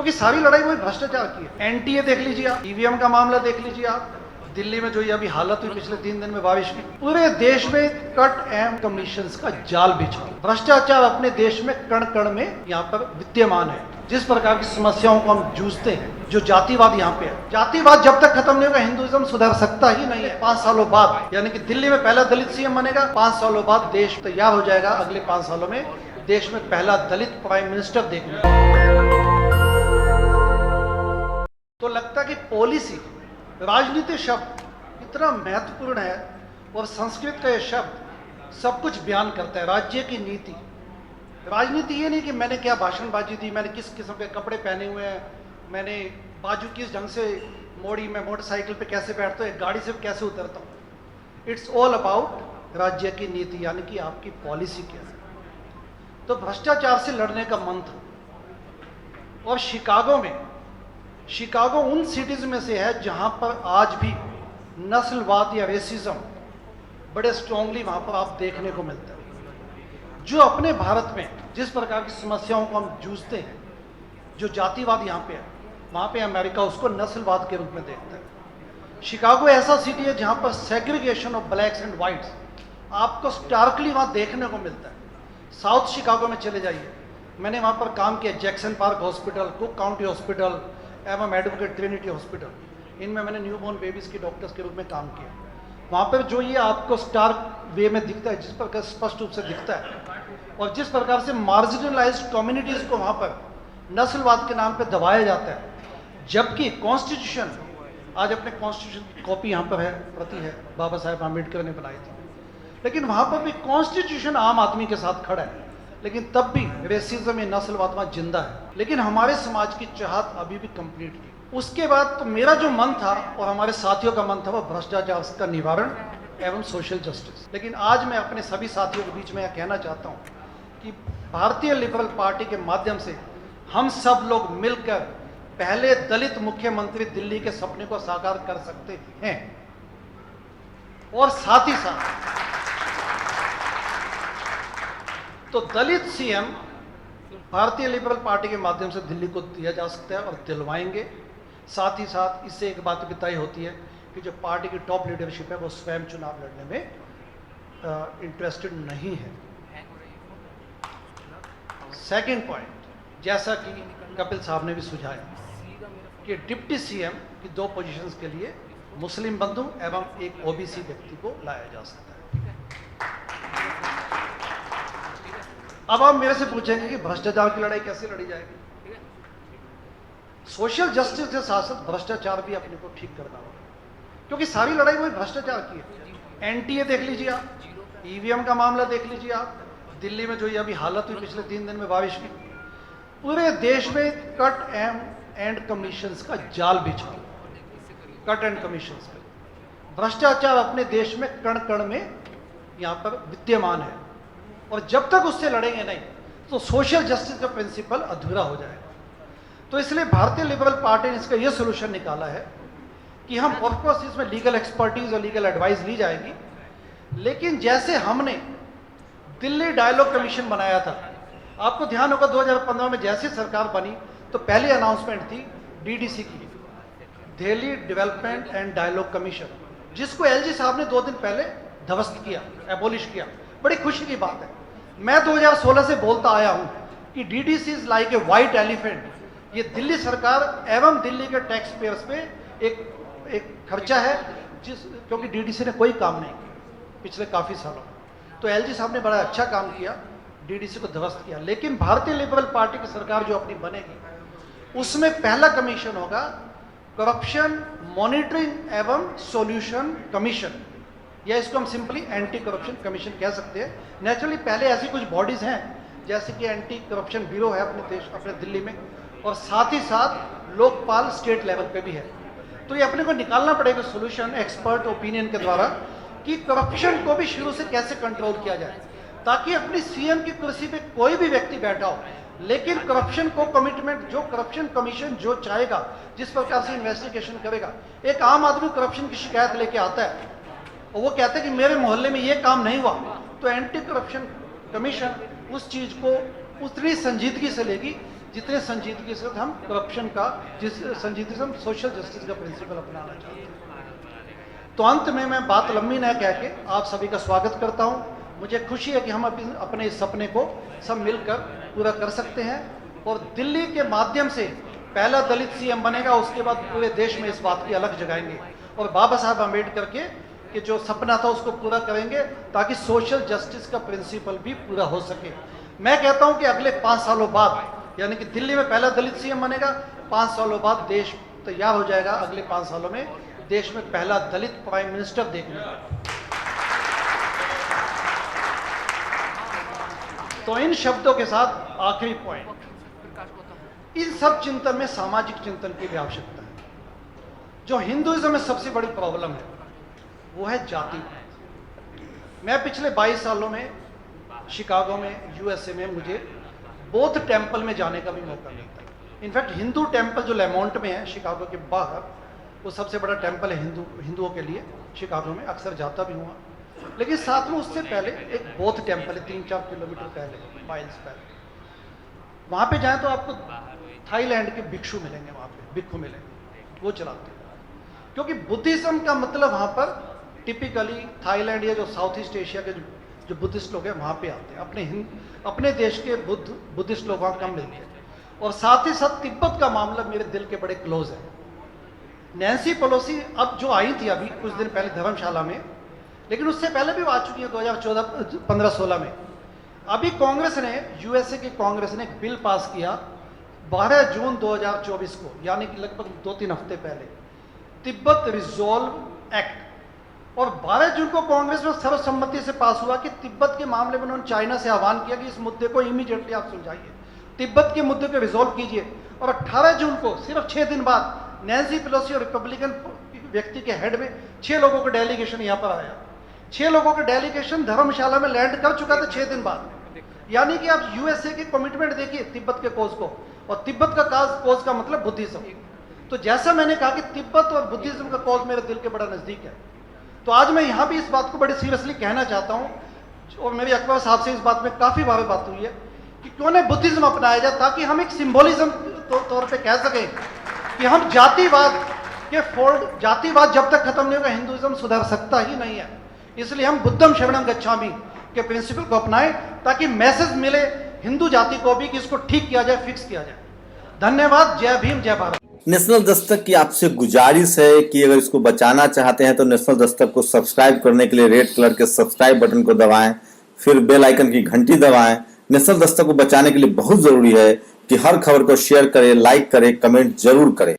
क्योंकि सारी लड़ाई वही भ्रष्टाचार की है। एनटीए देख लीजिए आप, ईवीएम का मामला देख लीजिए आप, दिल्ली में जो ये अभी हालत हुई पिछले 3 दिन में बारिश की, पूरे देश में कट एंड कमीशंस का जाल बिछा। भ्रष्टाचार अपने देश में कण कण में यहाँ पर विद्यमान है। जिस प्रकार की समस्याओं को हम जूझते हैं, जो जातिवाद यहाँ पे है, जातिवाद जब तक खत्म नहीं होगा हिंदुइज्म सुधर सकता ही नहीं है। 5 सालों बाद, यानी कि दिल्ली में पहला दलित सीएम बनेगा, 5 सालों बाद देश तैयार हो जाएगा। अगले 5 सालों में देश में पहला दलित प्राइम मिनिस्टर देखने को। तो लगता है कि पॉलिसी, राजनीति शब्द इतना महत्वपूर्ण है और संस्कृत का यह शब्द सब कुछ बयान करता है। राज्य की नीति, राजनीति ये नहीं कि मैंने क्या भाषणबाजी दी, मैंने किस किस्म के कपड़े पहने हुए हैं, मैंने बाजू किस ढंग से मोड़ी, मैं मोटरसाइकिल पे कैसे बैठता हूँ, एक गाड़ी से कैसे उतरता हूँ। इट्स ऑल अबाउट राज्य की नीति, यानी कि आपकी पॉलिसी क्या है। तो भ्रष्टाचार से लड़ने का मंत्र, और शिकागो उन सिटीज में से है जहां पर आज भी नस्लवाद या रेसिज्म बड़े स्ट्रांगली वहां पर आप देखने को मिलता है। जो अपने भारत में जिस प्रकार की समस्याओं को हम जूझते हैं, जो जातिवाद यहाँ पे है, वहां पे अमेरिका उसको नस्लवाद के रूप में देखता है। शिकागो ऐसा सिटी है जहां पर segregation of blacks and whites आपको स्टार्कली वहां देखने को मिलता है। साउथ शिकागो में चले जाइए, मैंने वहां पर काम किया, Jackson park hospital, cook county hospital एवं एडवोकेट ट्रिनिटी हॉस्पिटल, इनमें मैंने न्यूबॉर्न बेबीज की डॉक्टर्स के रूप में काम किया। वहाँ पर जो ये आपको स्टार्क वे में दिखता है, जिस प्रकार स्पष्ट रूप से दिखता है, और जिस प्रकार से मार्जिनलाइज्ड कम्युनिटीज़ को वहाँ पर नस्लवाद के नाम पर दबाया जाता है, जबकि कॉन्स्टिट्यूशन, आज अपने कॉन्स्टिट्यूशन की कॉपी यहाँ पर है, प्रति है, बाबा साहेब आम्बेडकर ने बनाई थी, लेकिन वहाँ पर भी कॉन्स्टिट्यूशन आम आदमी के साथ खड़ा है, लेकिन तब भी रेसिज्म या नस्लवाद वहाँ जिंदा है। लेकिन हमारे समाज की चाहत अभी भी कंप्लीट नहीं। उसके बाद तो मेरा जो मन था और हमारे साथियों का मन था वो भ्रष्टाचार का निवारण एवं सोशल जस्टिस। लेकिन आज मैं अपने सभी साथियों के बीच में यह कहना चाहता हूँ कि भारतीय लिबरल पार्टी के माध्यम से हम सब लोग मिलकर पहले दलित मुख्यमंत्री दिल्ली के सपने को साकार कर सकते हैं, और साथ ही साथ तो दलित सीएम भारतीय लिबरल पार्टी के माध्यम से दिल्ली को दिया जा सकता है और दिलवाएंगे। साथ ही साथ इससे एक बात भी तय होती है कि जो पार्टी की टॉप लीडरशिप है वो स्वयं चुनाव लड़ने में इंटरेस्टेड नहीं है। सेकंड पॉइंट, जैसा कि कपिल साहब ने भी सुझाया कि डिप्टी सीएम की 2 पोजीशंस के लिए मुस्लिम बंधु एवं एक ओबीसी व्यक्ति को लाया जा सकता है। अब आप मेरे से पूछेंगे कि भ्रष्टाचार की लड़ाई कैसे लड़ी जाएगी। सोशल जस्टिस के साथ साथ भ्रष्टाचार भी अपने को ठीक करना होगा, क्योंकि सारी लड़ाई वही भ्रष्टाचार की है। एनटीए देख लीजिए आप, ईवीएम का मामला देख लीजिए आप, दिल्ली में जो ये अभी हालत हुई पिछले 3 दिन में बारिश की, पूरे देश में कट एंड कमीशंस का जाल बिछा। कट एंड कमीशंस पे भ्रष्टाचार अपने देश में कण कण में यहाँ पर विद्यमान है, और जब तक उससे लड़ेंगे नहीं तो सोशल जस्टिस का प्रिंसिपल अधूरा हो जाएगा। तो इसलिए भारतीय लिबरल पार्टी ने इसका यह सोल्यूशन निकाला है कि हम ऑफकोर्स इसमें लीगल एक्सपर्टीज और लीगल एडवाइस ली जाएगी, लेकिन जैसे हमने दिल्ली डायलॉग कमीशन बनाया था, आपको ध्यान होगा 2015 में जैसे सरकार बनी तो पहली अनाउंसमेंट थी डीडीसी की, Delhi development and dialogue commission, जिसको एलजी साहब ने 2 दिन पहले ध्वस्त किया, एबोलिश किया। बड़ी खुशी की बात है। मैं 2016 से बोलता आया हूं कि DDC is like a white elephant. ये दिल्ली सरकार एवं दिल्ली के टैक्स पेयर्स पे एक खर्चा है, क्योंकि डीडीसी ने कोई काम नहीं किया पिछले काफी सालों में। तो एलजी साहब ने बड़ा अच्छा काम किया, डीडीसी को ध्वस्त किया। लेकिन भारतीय लिबरल पार्टी की सरकार जो अपनी बनेगी उसमें पहला कमीशन होगा करप्शन मॉनिटरिंग एवं सॉल्यूशन कमीशन, या इसको हम सिंपली एंटी करप्शन कमीशन कह सकते हैं। नेचुरली पहले ऐसी कुछ बॉडीज हैं जैसे कि एंटी करप्शन ब्यूरो है अपने दिल्ली में, और साथ ही साथ लोकपाल स्टेट लेवल पे भी है। तो ये अपने को निकालना पड़ेगा सोल्यूशन एक्सपर्ट ओपिनियन के द्वारा कि करप्शन को भी शुरू से कैसे कंट्रोल किया जाए, ताकि अपनी सीएम की कुर्सी पे कोई भी व्यक्ति बैठा हो, लेकिन करप्शन को कमिटमेंट, जो करप्शन कमीशन जो चाहेगा, जिस प्रकार से इन्वेस्टिगेशन करेगा। एक आम आदमी करप्शन की शिकायत लेके आता है और वो कहते हैं कि मेरे मोहल्ले में ये काम नहीं हुआ, तो एंटी करप्शन कमीशन उस चीज को उतनी संजीदगी से लेगी जितने संजीदगी से हम करप्शन का, जिस संजीदगी से हम सोशल जस्टिस का प्रिंसिपल अपनाना चाहते हैं। तो अंत में मैं बात लंबी न कह के आप सभी का स्वागत करता हूं। मुझे खुशी है कि हम अपने इस सपने को सब मिलकर पूरा कर सकते हैं और दिल्ली के माध्यम से पहला दलित सीएम बनेगा, उसके बाद पूरे देश में इस बात की अलग जगाएंगे और बाबा साहब अम्बेडकर के जो सपना था उसको पूरा करेंगे ताकि सोशल जस्टिस का प्रिंसिपल भी पूरा हो सके। मैं कहता हूं कि अगले 5 सालों बाद, यानी कि दिल्ली में पहला दलित सीएम बनेगा, 5 सालों बाद देश तैयार हो जाएगा अगले 5 सालों में देश में पहला दलित प्राइम मिनिस्टर देखने का। तो इन शब्दों के साथ आखिरी पॉइंट, इन सब चिंतन में सामाजिक चिंतन की भी आवश्यकता है। जो हिंदुइज्म में सबसे बड़ी प्रॉब्लम है वो है जाति। मैं पिछले 22 सालों में शिकागो में, यूएसए में मुझे बौद्ध टेम्पल में जाने का भी मौका मिलता है। इनफैक्ट हिंदू टेम्पल जो लेमोंट में है शिकागो के बाहर, वो सबसे बड़ा टेम्पल है हिंदुओं के लिए शिकागो में, अक्सर जाता भी हुआ। लेकिन साथ में उससे पहले एक बौद्ध टेम्पल है 3-4 किलोमीटर पहले, माइल्स पहले। वहां पे जाएं तो आपको थाईलैंड के भिक्षु मिलेंगे, वहां पे भिक्षु मिलेंगे, वो चलाते हैं। क्योंकि बुद्धिज्म का मतलब वहां पर टिपिकली थाईलैंड या जो साउथ ईस्ट एशिया के जो बुद्धिस्ट लोग हैं वहां पे आते हैं। अपने देश के बुद्धिस्ट लोग वहां कम मिलते हैं। और साथ ही साथ तिब्बत का मामला मेरे दिल के बड़े क्लोज है। नैन्सी पेलोसी अब जो आई थी अभी कुछ दिन पहले धर्मशाला में, लेकिन उससे पहले भी वो आ चुकी है 2014, 15-16 में। अभी कांग्रेस ने, यूएसए की कांग्रेस ने एक बिल पास किया 12 जून 2024 को, यानी कि लगभग 2-3 हफ्ते पहले, तिब्बत रिजोल्व एक्ट। और 12 जून को कांग्रेस में सर्वसम्मति से पास हुआ कि तिब्बत के मामले में उन्होंने चाइना से आह्वान किया कि इस मुद्दे को इमीडिएटली आप सुलझाइए, तिब्बत के मुद्दे को रिजोल्व कीजिए। और 18 जून को, सिर्फ 6 दिन बाद, नैन्सी पेलोसी और रिपब्लिकन व्यक्ति के हेड में 6 लोगों का डेलीगेशन यहाँ पर आया। 6 लोगों का डेलीगेशन धर्मशाला में लैंड कर चुका था 6 दिन बाद। यानी कि आप यूएसए की कमिटमेंट देखिए तिब्बत के कोज को, और तिब्बत का कोज का मतलब बुद्धिज्म। तो जैसा मैंने कहा कि तिब्बत और बुद्धिज्म का कोज मेरे दिल के बड़ा नजदीक है, तो आज मैं यहां भी इस बात को बड़े सीरियसली कहना चाहता हूं, और मेरी अकबर साहब से इस बात में काफी बार बात हुई है कि क्यों न बुद्धिज्म अपनाया जाए, ताकि हम एक सिंबोलिज्म तौर पे कह सकें कि हम जातिवाद जब तक खत्म नहीं होगा हिंदुइज्म सुधर सकता ही नहीं है। इसलिए हम बुद्धम शरणम गच्छामि के प्रिंसिपल को अपनाएं ताकि मैसेज मिले हिंदू जाति को भी कि इसको ठीक किया जाए, फिक्स किया जाए। धन्यवाद। जय भीम, जय भारत। नेशनल दस्तक की आपसे गुजारिश है कि अगर इसको बचाना चाहते हैं तो नेशनल दस्तक को सब्सक्राइब करने के लिए रेड कलर के सब्सक्राइब बटन को दबाएं, फिर बेल आइकन की घंटी दबाएं। नेशनल दस्तक को बचाने के लिए बहुत जरूरी है कि हर खबर को शेयर करें, लाइक करें, कमेंट जरूर करें।